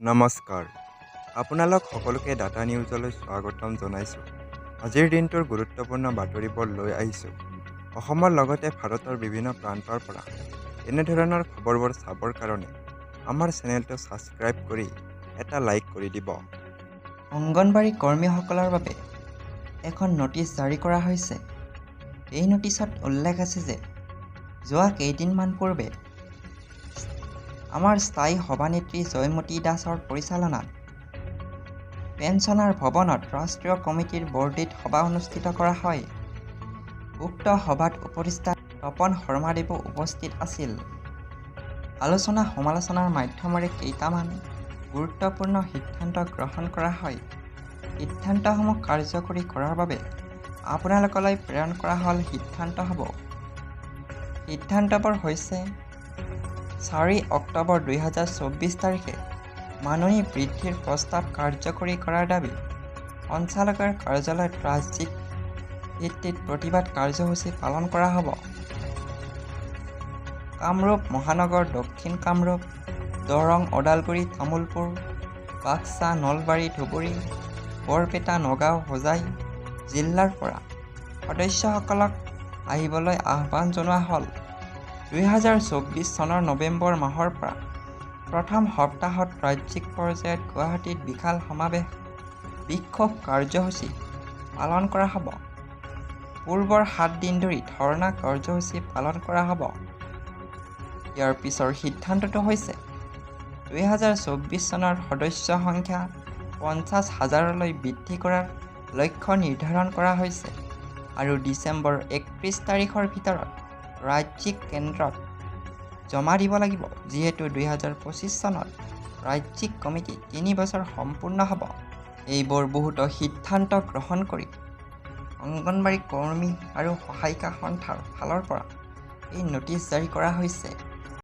নমস্কাৰ, আপোনালোক সকলোকে ডাটা নিউজলৈ স্বাগতম জনাইছোঁ। আজিৰ দিনটোৰ গুৰুত্বপূৰ্ণ বাতৰিবোৰ লৈ আহিছোঁ। অসমৰ লগতে ভাৰতৰ বিভিন্ন প্ৰান্তৰ পৰা এনেধৰণৰ খবৰবোৰ চাবৰ কাৰণে আমাৰ চেনেলটো ছাবস্ক্ৰাইব কৰি এটা লাইক কৰি দিব। অংগনবাড়ী কৰ্মীসকলৰ বাবে এখন নটিচ জাৰি কৰা হৈছে। এই নটিচত উল্লেখ আছে যে যোৱা কেইদিনমান পূৰ্বে আমাৰ স্থায়ী সভানেত্ৰী জয়মতী দাসৰ পৰিচালনাত পেঞ্চনাৰ ভৱনত ৰাষ্ট্ৰীয় কমিটিৰ বৰ্ধিত সভা অনুষ্ঠিত কৰা হয়। উক্ত সভাত উপদেষ্টা তপন শৰ্মাদেৱো উপস্থিত আছিল। আলোচনা সমালোচনাৰ মাধ্যমেৰে কেইটামান গুৰুত্বপূৰ্ণ সিদ্ধান্ত গ্ৰহণ কৰা হয়। সিদ্ধান্তসমূহ কাৰ্যকৰী কৰাৰ বাবে আপোনালোকলৈ প্ৰেৰণ কৰা হ'ল সিদ্ধান্তসমূহ। সিদ্ধান্তবোৰ হৈছে 4 অক্টোবৰ 2024 তাৰিখে মাননি বৃদ্ধিৰ প্ৰস্তাৱ কাৰ্যকৰী কৰাৰ দাবী। সঞ্চালকৰ কাৰ্যালয়ত ৰাজ্যিক ভিত্তিত প্ৰতিবাদ কাৰ্যসূচী পালন কৰা হ'ব। কামৰূপ মহানগৰ, দক্ষিণ কামৰূপ, দৰং, ওদালগুৰি, তামুলপুৰ, বাক্সা, নলবাৰী, ধুবুৰী, বৰপেটা, নগাঁও, হোজাই জিলাৰ পৰা সদস্যসকলক আহিবলৈ আহ্বান জনোৱা হ'ল। 2024 চনৰ নৱেম্বৰ মাহৰ পৰা প্ৰথম সপ্তাহত ৰাজ্যিক পৰ্যায়ত গুৱাহাটীত বিশাল সমাৱেশ বিক্ষোভ কাৰ্যসূচী পালন কৰা হ'ব। পূৰ্বৰ 7 দিন ধৰি ধৰ্ণা কাৰ্যসূচী পালন কৰা হ'ব। ইয়াৰ পিছৰ সিদ্ধান্তটো হৈছে 2024 চনৰ সদস্য সংখ্যা 50,000লৈ বৃদ্ধি কৰাৰ লক্ষ্য নিৰ্ধাৰণ কৰা হৈছে আৰু ডিচেম্বৰ 31 তাৰিখৰ ভিতৰত ৰাজ্যিক কেন্দ্ৰত জমা দিব লাগিব, যিহেতু 2025 চনত ৰাজ্যিক কমিটি 3 বছৰ সম্পূৰ্ণ হ'ব। এইবোৰ বহুতো সিদ্ধান্ত গ্ৰহণ কৰি অংগনবাড়ী কৰ্মী আৰু সহায়িকা সন্থাৰ ফালৰ পৰা এই নটিচ জাৰি কৰা হৈছে।